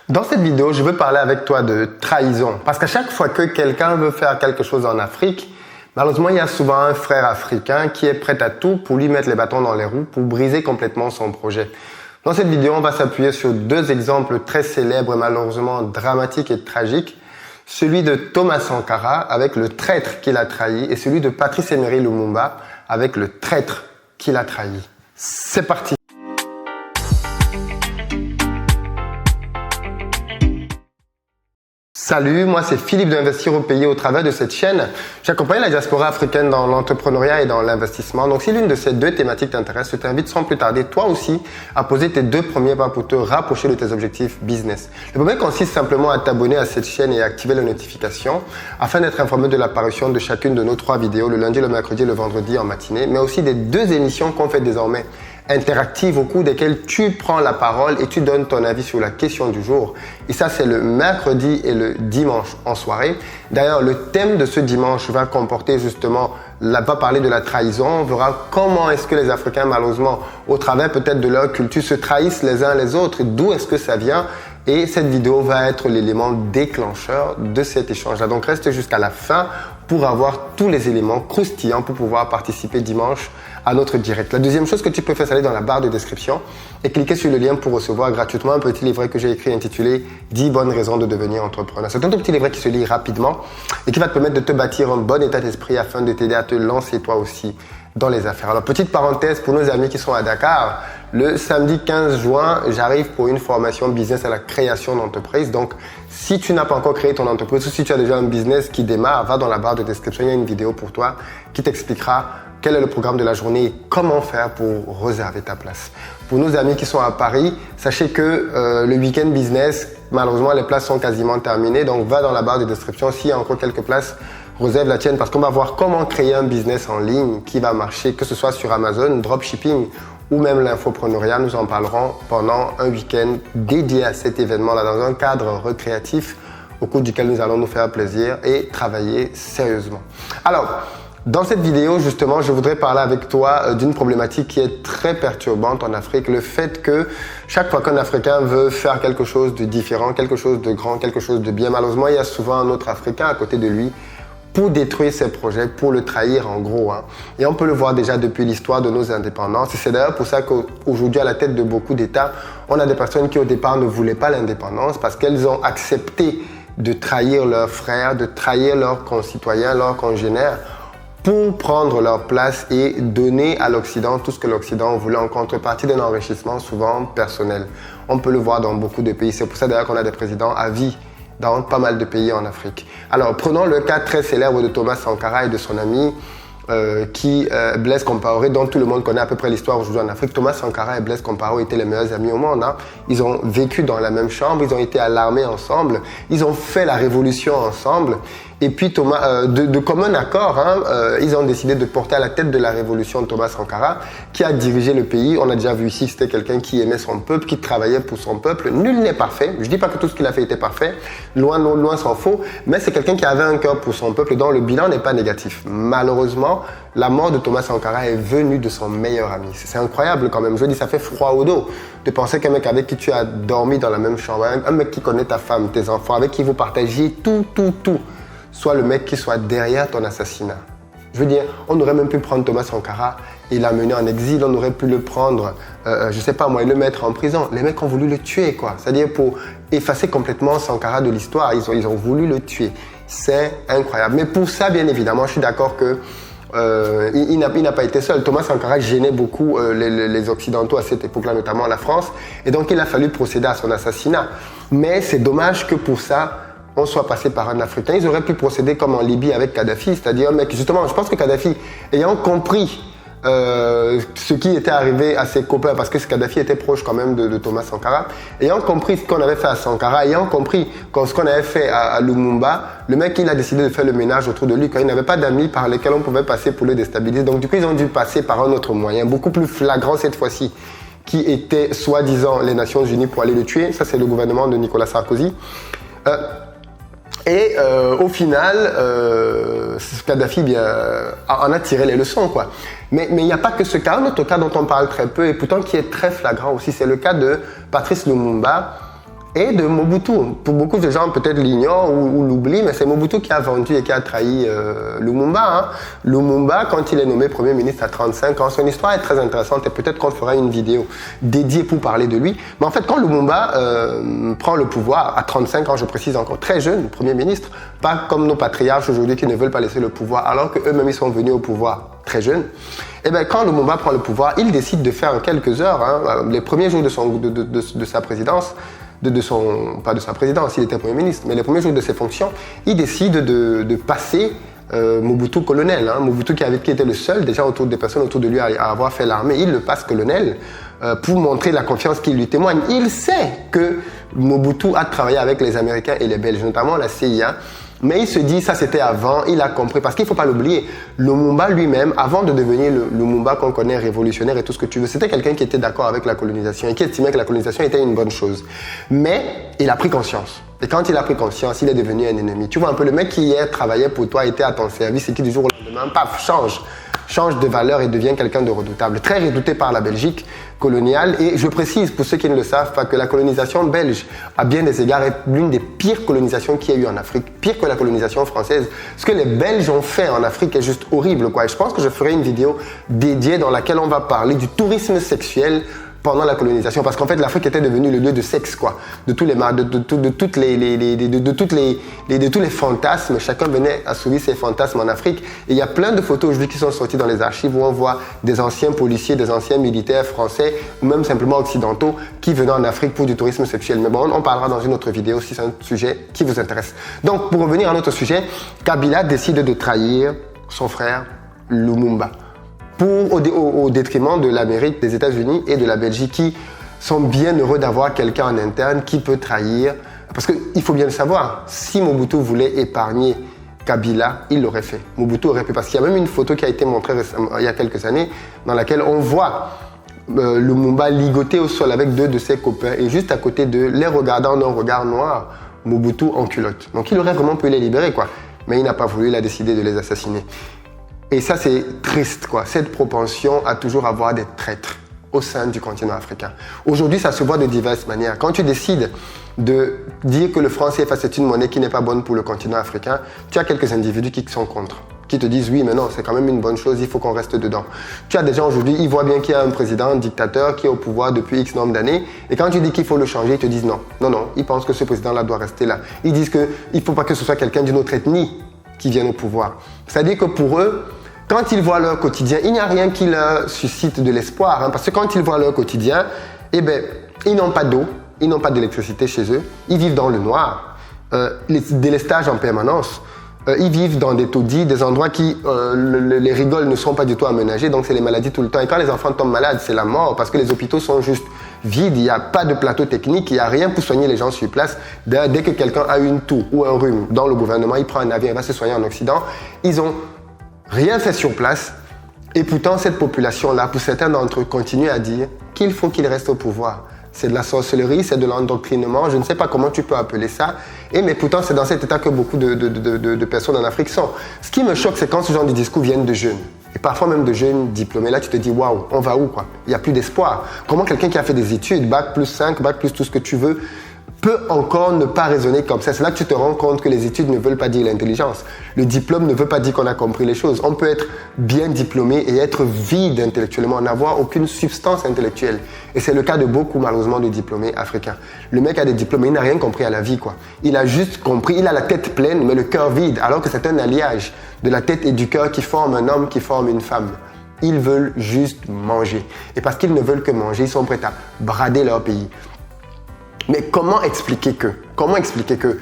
Dans cette vidéo, je veux parler avec toi de trahison. Parce qu'à chaque fois que quelqu'un veut faire quelque chose en Afrique, malheureusement, il y a souvent un frère africain qui est prêt à tout pour lui mettre les bâtons dans les roues, pour briser complètement son projet. Dans cette vidéo, on va s'appuyer sur deux exemples très célèbres et malheureusement dramatiques et tragiques. Celui de Thomas Sankara avec le traître qu'il a trahi et celui de Patrice Emery Lumumba avec le traître qu'il a trahi. C'est parti! Salut, moi c'est Philippe d'Investir au pays. Au travers de cette chaîne, j'accompagne la diaspora africaine dans l'entrepreneuriat et dans l'investissement. Donc si l'une de ces deux thématiques t'intéresse, je t'invite sans plus tarder, toi aussi, à poser tes deux premiers pas pour te rapprocher de tes objectifs business. Le premier consiste simplement à t'abonner à cette chaîne et à activer les notifications afin d'être informé de l'apparition de chacune de nos 3 vidéos, le lundi, le mercredi et le vendredi en matinée, mais aussi des 2 émissions qu'on fait désormais interactive au cours desquelles tu prends la parole et tu donnes ton avis sur la question du jour. Et ça, c'est le mercredi et le dimanche en soirée. D'ailleurs, le thème de ce dimanche va comporter justement, va parler de la trahison. On verra comment est-ce que les Africains, malheureusement, au travers peut-être de leur culture, se trahissent les uns les autres. D'où est-ce que ça vient? Et cette vidéo va être l'élément déclencheur de cet échange-là. Donc, reste jusqu'à la fin pour avoir tous les éléments croustillants pour pouvoir participer dimanche à notre direct. La deuxième chose que tu peux faire, c'est aller dans la barre de description et cliquer sur le lien pour recevoir gratuitement un petit livret que j'ai écrit intitulé 10 bonnes raisons de devenir entrepreneur. C'est un tout petit livret qui se lit rapidement et qui va te permettre de te bâtir un bon état d'esprit afin de t'aider à te lancer toi aussi dans les affaires. Alors, petite parenthèse pour nos amis qui sont à Dakar, le samedi 15 juin, j'arrive pour une formation business à la création d'entreprise. Donc, si tu n'as pas encore créé ton entreprise ou si tu as déjà un business qui démarre, va dans la barre de description, il y a une vidéo pour toi qui t'expliquera quel est le programme de la journée et comment faire pour réserver ta place. Pour nos amis qui sont à Paris, sachez que le week-end business, malheureusement, les places sont quasiment terminées. Donc, va dans la barre de description. S'il y a encore quelques places, réserve la tienne parce qu'on va voir comment créer un business en ligne qui va marcher, que ce soit sur Amazon, dropshipping ou même l'infopreneuriat. Nous en parlerons pendant un week-end dédié à cet événement-là dans un cadre recréatif au cours duquel nous allons nous faire plaisir et travailler sérieusement. Alors, dans cette vidéo, justement, je voudrais parler avec toi d'une problématique qui est très perturbante en Afrique. Le fait que chaque fois qu'un Africain veut faire quelque chose de différent, quelque chose de grand, quelque chose de bien, malheureusement, il y a souvent un autre Africain à côté de lui pour détruire ses projets, pour le trahir en gros. Et on peut le voir déjà depuis l'histoire de nos indépendances. Et c'est d'ailleurs pour ça qu'aujourd'hui, à la tête de beaucoup d'États, on a des personnes qui au départ ne voulaient pas l'indépendance parce qu'elles ont accepté de trahir leurs frères, de trahir leurs concitoyens, leurs congénères, pour prendre leur place et donner à l'Occident tout ce que l'Occident voulait en contrepartie d'un enrichissement souvent personnel. On peut le voir dans beaucoup de pays. C'est pour ça d'ailleurs qu'on a des présidents à vie dans pas mal de pays en Afrique. Alors, prenons le cas très célèbre de Thomas Sankara et de son ami Blaise Compaoré, dont tout le monde connaît à peu près l'histoire aujourd'hui en Afrique. Thomas Sankara et Blaise Compaoré étaient les meilleurs amis au monde. Ils ont vécu dans la même chambre, ils ont été à l'armée ensemble, ils ont fait la révolution ensemble. Et puis Thomas, de commun accord, ils ont décidé de porter à la tête de la révolution Thomas Sankara, qui a dirigé le pays. On a déjà vu ici que c'était quelqu'un qui aimait son peuple, qui travaillait pour son peuple. Nul n'est parfait. Je dis pas que tout ce qu'il a fait était parfait, loin s'en faut, mais c'est quelqu'un qui avait un cœur pour son peuple et dont le bilan n'est pas négatif. Malheureusement, la mort de Thomas Sankara est venue de son meilleur ami. C'est incroyable quand même. Je dis, ça fait froid au dos de penser qu'un mec avec qui tu as dormi dans la même chambre, un mec qui connaît ta femme, tes enfants, avec qui vous partagez tout, soit le mec qui soit derrière ton assassinat. Je veux dire, on aurait même pu prendre Thomas Sankara et l'amener en exil, on aurait pu le prendre, je sais pas moi, et le mettre en prison. Les mecs ont voulu le tuer, quoi. C'est-à-dire pour effacer complètement Sankara de l'histoire, ils ont voulu le tuer. C'est incroyable. Mais pour ça, bien évidemment, je suis d'accord que il n'a pas été seul. Thomas Sankara gênait beaucoup les Occidentaux à cette époque-là, notamment la France, et donc il a fallu procéder à son assassinat. Mais c'est dommage que pour ça, on soit passé par un Africain. Ils auraient pu procéder comme en Libye avec Kadhafi, c'est-à-dire un mec, justement, je pense que Kadhafi, ayant compris ce qui était arrivé à ses copains, parce que Kadhafi était proche quand même de Thomas Sankara, ayant compris ce qu'on avait fait à Sankara, ayant compris ce qu'on avait fait à Lumumba, le mec, il a décidé de faire le ménage autour de lui, quand il n'avait pas d'amis par lesquels on pouvait passer pour le déstabiliser. Donc du coup, ils ont dû passer par un autre moyen, beaucoup plus flagrant cette fois-ci, qui était soi-disant les Nations Unies pour aller le tuer. Ça, c'est le gouvernement de Nicolas Sarkozy. Et au final, Kadhafi en a tiré les leçons, quoi. Mais il n'y a pas que ce cas. Un autre cas dont on parle très peu et pourtant qui est très flagrant aussi, c'est le cas de Patrice Lumumba et de Mobutu. Pour beaucoup de gens, peut-être l'ignorent ou l'oublient, mais c'est Mobutu qui a vendu et qui a trahi Lumumba. Hein. Lumumba, quand il est nommé Premier ministre à 35 ans, son histoire est très intéressante et peut-être qu'on fera une vidéo dédiée pour parler de lui. Mais en fait, quand Lumumba prend le pouvoir à 35 ans, je précise encore, très jeune, Premier ministre, pas comme nos patriarches aujourd'hui qui ne veulent pas laisser le pouvoir, alors qu'eux-mêmes ils sont venus au pouvoir très jeunes. Et bien, quand Lumumba prend le pouvoir, il décide de faire en quelques heures, hein, les premiers jours de sa présidence, pas de sa présidence, il était Premier ministre, mais les premiers jours de ses fonctions, il décide de passer Mobutu colonel. Hein, Mobutu qui était le seul, déjà des personnes autour de lui à avoir fait l'armée, il le passe colonel pour montrer la confiance qu'il lui témoigne. Il sait que Mobutu a travaillé avec les Américains et les Belges, notamment la CIA, mais il se dit, ça c'était avant, il a compris, parce qu'il ne faut pas l'oublier, Lumumba lui-même, avant de devenir le Lumumba qu'on connaît, révolutionnaire et tout ce que tu veux, c'était quelqu'un qui était d'accord avec la colonisation et qui estimait que la colonisation était une bonne chose. Mais il a pris conscience. Et quand il a pris conscience, il est devenu un ennemi. Tu vois un peu, le mec qui hier travaillait pour toi, était à ton service et qui du jour au lendemain, paf, change de valeur et devient quelqu'un de redoutable. Très redouté par la Belgique coloniale. Et je précise, pour ceux qui ne le savent pas, que la colonisation belge, à bien des égards, est l'une des pires colonisations qu'il y a eu en Afrique. Pire que la colonisation française. Ce que les Belges ont fait en Afrique est juste horrible, quoi. Et je pense que je ferai une vidéo dédiée dans laquelle on va parler du tourisme sexuel pendant la colonisation, parce qu'en fait l'Afrique était devenue le lieu de sexe, quoi, de tous les fantasmes. Chacun venait assouvir ses fantasmes en Afrique. Et il y a plein de photos aujourd'hui qui sont sorties dans les archives où on voit des anciens policiers, des anciens militaires français ou même simplement occidentaux qui venaient en Afrique pour du tourisme sexuel. Mais bon, on parlera dans une autre vidéo si c'est un sujet qui vous intéresse. Donc pour revenir à notre sujet, Kabila décide de trahir son frère Lumumba au détriment de l'Amérique, des États-Unis et de la Belgique, qui sont bien heureux d'avoir quelqu'un en interne qui peut trahir. Parce qu'il faut bien le savoir, si Mobutu voulait épargner Kabila, il l'aurait fait. Mobutu aurait pu, parce qu'il y a même une photo qui a été montrée il y a quelques années, dans laquelle on voit Lumumba ligoté au sol avec deux de ses copains, et juste à côté d'eux, les regardant d'un regard noir, Mobutu en culotte. Donc il aurait vraiment pu les libérer, quoi. Mais il n'a pas voulu, il a décidé de les assassiner. Et ça, c'est triste, quoi. Cette propension à toujours avoir des traîtres au sein du continent africain. Aujourd'hui, ça se voit de diverses manières. Quand tu décides de dire que le franc CFA, c'est une monnaie qui n'est pas bonne pour le continent africain, tu as quelques individus qui sont contre, qui te disent oui, mais non, c'est quand même une bonne chose, il faut qu'on reste dedans. Tu as des gens aujourd'hui, ils voient bien qu'il y a un président, un dictateur qui est au pouvoir depuis X nombre d'années, et quand tu dis qu'il faut le changer, ils te disent non. Non, non, ils pensent que ce président-là doit rester là. Ils disent qu'il ne faut pas que ce soit quelqu'un d'une autre ethnie qui vienne au pouvoir. C'est-à-dire que pour eux, quand ils voient leur quotidien, il n'y a rien qui leur suscite de l'espoir. Hein, parce que quand ils voient leur quotidien, eh ben, ils n'ont pas d'eau, ils n'ont pas d'électricité chez eux, ils vivent dans le noir, les délestages en permanence. Ils vivent dans des taudis, des endroits qui, les rigoles ne sont pas du tout aménagés, donc c'est les maladies tout le temps. Et quand les enfants tombent malades, c'est la mort, parce que les hôpitaux sont juste vides, il n'y a pas de plateau technique, il n'y a rien pour soigner les gens sur place. Dès que quelqu'un a une toux ou un rhume dans le gouvernement, il prend un avion, il va se soigner en Occident. Ils ont rien fait sur place, et pourtant cette population-là, pour certains d'entre eux, continue à dire qu'il faut qu'il reste au pouvoir. C'est de la sorcellerie, c'est de l'endoctrinement, je ne sais pas comment tu peux appeler ça, mais pourtant c'est dans cet état que beaucoup de personnes en Afrique sont. Ce qui me choque, c'est quand ce genre de discours viennent de jeunes, et parfois même de jeunes diplômés. Là tu te dis, waouh, on va où, quoi? Il n'y a plus d'espoir. Comment quelqu'un qui a fait des études, bac plus 5, bac plus tout ce que tu veux, peut encore ne pas raisonner comme ça? C'est là que tu te rends compte que les études ne veulent pas dire l'intelligence. Le diplôme ne veut pas dire qu'on a compris les choses. On peut être bien diplômé et être vide intellectuellement, n'avoir aucune substance intellectuelle. Et c'est le cas de beaucoup, malheureusement, de diplômés africains. Le mec a des diplômes, mais il n'a rien compris à la vie, quoi. Il a juste compris, il a la tête pleine, mais le cœur vide, alors que c'est un alliage de la tête et du cœur qui forme un homme, qui forme une femme. Ils veulent juste manger. Et parce qu'ils ne veulent que manger, ils sont prêts à brader leur pays. Mais comment expliquer que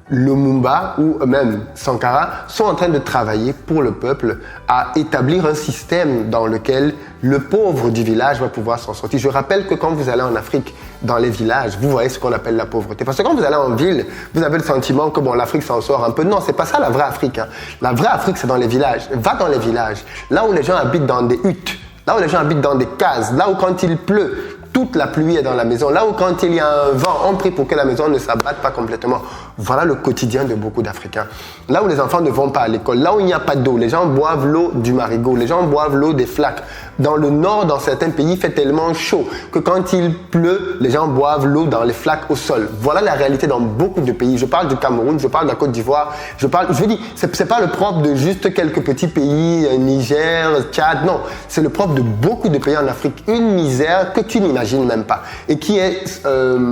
Lumumba ou même Sankara sont en train de travailler pour le peuple à établir un système dans lequel le pauvre du village va pouvoir s'en sortir? Je rappelle que quand vous allez en Afrique, dans les villages, vous voyez ce qu'on appelle la pauvreté. Parce que quand vous allez en ville, vous avez le sentiment que bon, l'Afrique s'en sort un peu. Non, c'est pas ça la vraie Afrique. Hein. La vraie Afrique, c'est dans les villages. Va dans les villages, là où les gens habitent dans des huttes, là où les gens habitent dans des cases, là où quand il pleut, toute la pluie est dans la maison. Là où quand il y a un vent, on prie pour que la maison ne s'abatte pas complètement. Voilà le quotidien de beaucoup d'Africains. Là où les enfants ne vont pas à l'école, là où il n'y a pas d'eau, les gens boivent l'eau du marigot, les gens boivent l'eau des flaques. Dans le nord, dans certains pays, il fait tellement chaud que quand il pleut, les gens boivent l'eau dans les flaques au sol. Voilà la réalité dans beaucoup de pays. Je parle du Cameroun, je parle de la Côte d'Ivoire, je veux dire, c'est pas le propre de juste quelques petits pays, Niger, Tchad, non. C'est le propre de beaucoup de pays en Afrique. Une misère que tu n'imagines même pas et qui est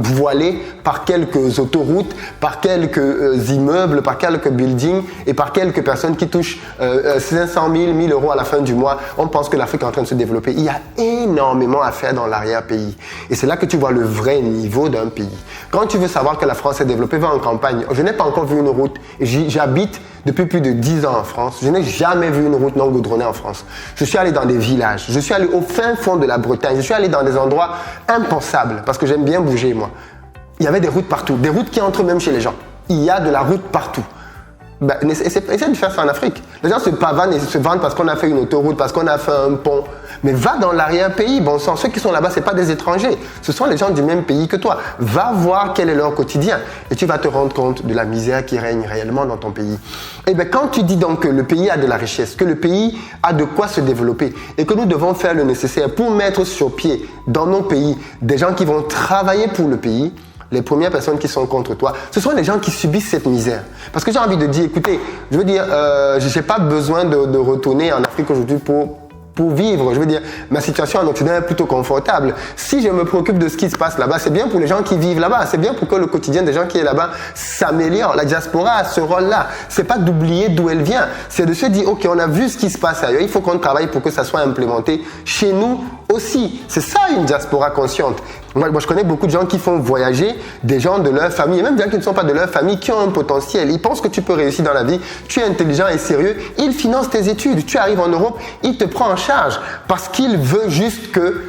voilée par quelques autoroutes, par quelques immeubles, par quelques buildings et par quelques personnes qui touchent 500 000, 1000 euros à la fin du mois. On pense que l'Afrique est en train de se développer. Il y a énormément à faire dans l'arrière-pays. Et c'est là que tu vois le vrai niveau d'un pays. Quand tu veux savoir que la France est développée, va en campagne. Je n'ai pas encore vu une route. J'habite depuis plus de 10 ans en France. Je n'ai jamais vu une route non goudronnée en France. Je suis allé dans des villages. Je suis allé au fin fond de la Bretagne. Je suis allé dans des endroits impensables parce que j'aime bien bouger, moi. Il y avait des routes partout. Des routes qui entrent même chez les gens. Il y a de la route partout. Ben, essaie de faire ça en Afrique. Les gens se pavanent et se vendent parce qu'on a fait une autoroute, parce qu'on a fait un pont. Mais va dans l'arrière-pays, bon sang. Ceux qui sont là-bas, ce n'est pas des étrangers. Ce sont les gens du même pays que toi. Va voir quel est leur quotidien et tu vas te rendre compte de la misère qui règne réellement dans ton pays. Et bien, quand tu dis donc que le pays a de la richesse, que le pays a de quoi se développer et que nous devons faire le nécessaire pour mettre sur pied dans nos pays des gens qui vont travailler pour le pays, les premières personnes qui sont contre toi, ce sont les gens qui subissent cette misère. Parce que j'ai envie de dire, écoutez, je veux dire, je n'ai pas besoin de retourner en Afrique aujourd'hui pour vivre. Je veux dire, ma situation en Occident est plutôt confortable. Si je me préoccupe de ce qui se passe là-bas, c'est bien pour les gens qui vivent là-bas. C'est bien pour que le quotidien des gens qui est là-bas s'améliore. La diaspora a ce rôle-là. C'est pas d'oublier d'où elle vient. C'est de se dire, OK, on a vu ce qui se passe ailleurs. Il faut qu'on travaille pour que ça soit implémenté chez nous aussi. C'est ça une diaspora consciente. Moi, je connais beaucoup de gens qui font voyager des gens de leur famille, et même des gens qui ne sont pas de leur famille, qui ont un potentiel. Ils pensent que tu peux réussir dans la vie, tu es intelligent et sérieux, il finance tes études, tu arrives en Europe, il te prend en charge parce qu'il veut juste que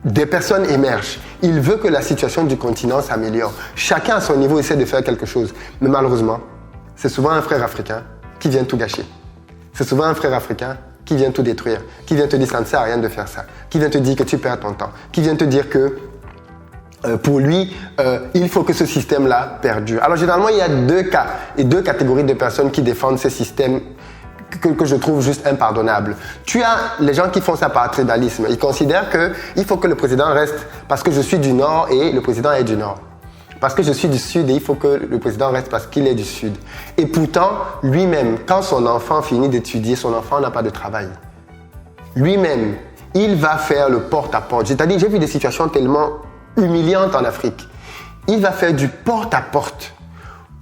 des personnes émergent. Il veut que la situation du continent s'améliore. Chacun à son niveau essaie de faire quelque chose. Mais malheureusement, c'est souvent un frère africain qui vient tout gâcher. C'est souvent un frère africain qui vient tout détruire, qui vient te dire ça ne sert à rien de faire ça, qui vient te dire que tu perds ton temps, qui vient te dire que pour lui, il faut que ce système-là perdure. Alors généralement, il y a deux cas et deux catégories de personnes qui défendent ces systèmes que je trouve juste impardonnables. Tu as les gens qui font ça par tribalisme. Ils considèrent qu'il faut que le président reste parce que je suis du Nord et le président est du Nord. Parce que je suis du Sud et il faut que le président reste parce qu'il est du Sud. Et pourtant, lui-même, quand son enfant finit d'étudier, son enfant n'a pas de travail. Lui-même, il va faire le porte-à-porte. C'est-à-dire, j'ai vu des situations tellement humiliante en Afrique. Il va faire du porte-à-porte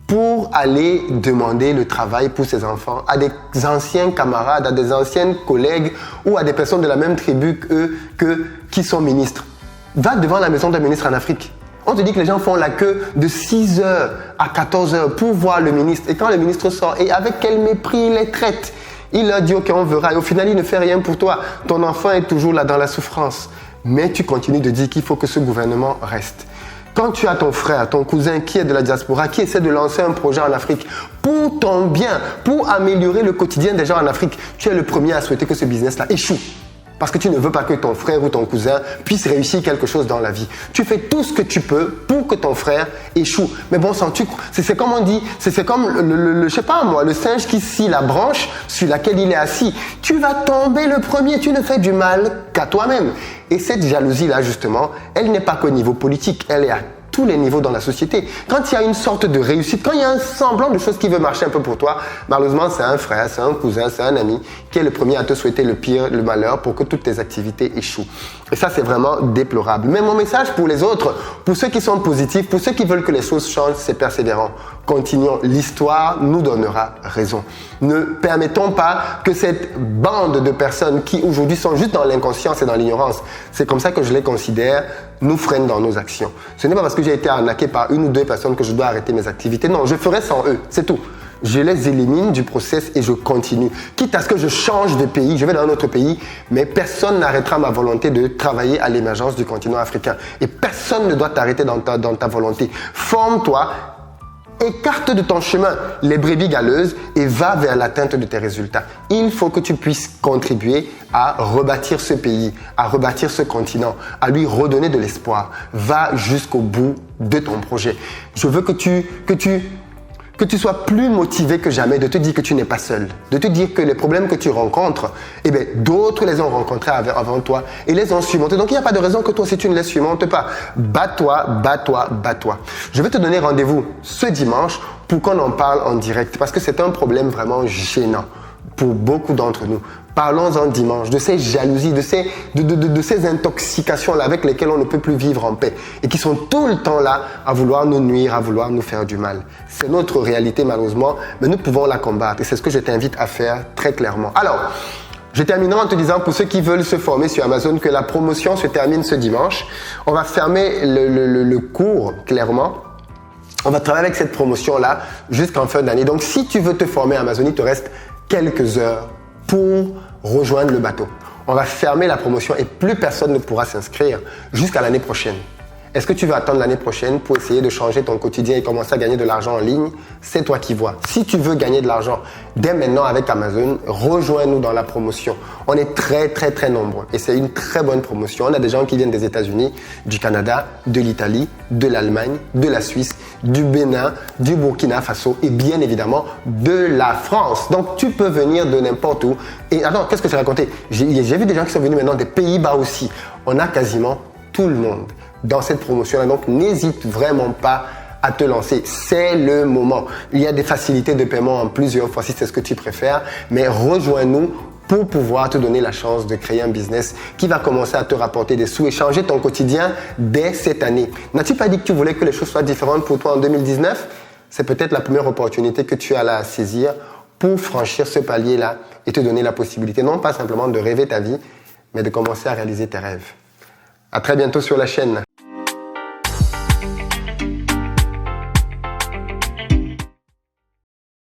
pour aller demander le travail pour ses enfants à des anciens camarades, à des anciennes collègues ou à des personnes de la même tribu qui sont ministres. Va devant la maison d'un ministre en Afrique. On te dit que les gens font la queue de 6h à 14h pour voir le ministre. Et quand le ministre sort, et avec quel mépris il les traite, il leur dit « Ok, on verra ». Et au final, il ne fait rien pour toi. Ton enfant est toujours là dans la souffrance. Mais tu continues de dire qu'il faut que ce gouvernement reste. Quand tu as ton frère, ton cousin qui est de la diaspora, qui essaie de lancer un projet en Afrique pour ton bien, pour améliorer le quotidien des gens en Afrique, tu es le premier à souhaiter que ce business-là échoue. Parce que tu ne veux pas que ton frère ou ton cousin puisse réussir quelque chose dans la vie. Tu fais tout ce que tu peux pour que ton frère échoue. Mais bon sang, c'est comme on dit, c'est comme je sais pas moi, le singe qui scie la branche sur laquelle il est assis. Tu vas tomber le premier, tu ne fais du mal qu'à toi-même. Et cette jalousie-là, justement, elle n'est pas qu'au niveau politique, elle est à tous les niveaux dans la société. Quand il y a une sorte de réussite, quand il y a un semblant de chose qui veut marcher un peu pour toi, malheureusement, c'est un frère, c'est un cousin, c'est un ami qui est le premier à te souhaiter le pire, le malheur pour que toutes tes activités échouent. Et ça, c'est vraiment déplorable. Mais mon message pour les autres, pour ceux qui sont positifs, pour ceux qui veulent que les choses changent, c'est persévérant. Continuons. L'histoire nous donnera raison. Ne permettons pas que cette bande de personnes qui aujourd'hui sont juste dans l'inconscience et dans l'ignorance, c'est comme ça que je les considère, nous freinent dans nos actions. Ce n'est pas parce que j'ai été arnaqué par une ou deux personnes que je dois arrêter mes activités. Non, je ferai sans eux, c'est tout. Je les élimine du process et je continue. Quitte à ce que je change de pays, je vais dans un autre pays, mais personne n'arrêtera ma volonté de travailler à l'émergence du continent africain. Et personne ne doit t'arrêter dans ta volonté. Forme-toi, écarte de ton chemin les brebis galeuses et va vers l'atteinte de tes résultats. Il faut que tu puisses contribuer à rebâtir ce pays, à rebâtir ce continent, à lui redonner de l'espoir. Va jusqu'au bout de ton projet. Je veux que tu sois plus motivé que jamais, de te dire que tu n'es pas seul, de te dire que les problèmes que tu rencontres, eh bien, d'autres les ont rencontrés avant toi et les ont surmontés. Donc, il n'y a pas de raison que toi aussi tu ne les surmontes pas. Bats-toi, bats-toi, bats-toi. Je vais te donner rendez-vous ce dimanche pour qu'on en parle en direct parce que c'est un problème vraiment gênant pour beaucoup d'entre nous. Parlons-en dimanche de ces jalousies, de ces intoxications-là avec lesquelles on ne peut plus vivre en paix et qui sont tout le temps là à vouloir nous nuire, à vouloir nous faire du mal. C'est notre réalité malheureusement, mais nous pouvons la combattre et c'est ce que je t'invite à faire très clairement. Alors, je terminerai en te disant pour ceux qui veulent se former sur Amazon que la promotion se termine ce dimanche. On va fermer le cours clairement. On va travailler avec cette promotion-là jusqu'en fin d'année. Donc, si tu veux te former à Amazon, il te reste quelques heures pour rejoindre le bateau. On va fermer la promotion et plus personne ne pourra s'inscrire jusqu'à l'année prochaine. Est-ce que tu veux attendre l'année prochaine pour essayer de changer ton quotidien et commencer à gagner de l'argent en ligne? C'est toi qui vois. Si tu veux gagner de l'argent dès maintenant avec Amazon, rejoins-nous dans la promotion. On est très, très, très nombreux et c'est une très bonne promotion. On a des gens qui viennent des États-Unis, du Canada, de l'Italie, de l'Allemagne, de la Suisse, du Bénin, du Burkina Faso et bien évidemment de la France. Donc, tu peux venir de n'importe où. Et attends, qu'est-ce que j'ai raconté? J'ai vu des gens qui sont venus maintenant des Pays-Bas aussi. On a quasiment tout le monde dans cette promotion-là. Donc, n'hésite vraiment pas à te lancer. C'est le moment. Il y a des facilités de paiement en plusieurs fois si c'est ce que tu préfères, mais rejoins-nous pour pouvoir te donner la chance de créer un business qui va commencer à te rapporter des sous et changer ton quotidien dès cette année. N'as-tu pas dit que tu voulais que les choses soient différentes pour toi en 2019? C'est peut-être la première opportunité que tu as là à saisir pour franchir ce palier-là et te donner la possibilité, non pas simplement de rêver ta vie, mais de commencer à réaliser tes rêves. À très bientôt sur la chaîne.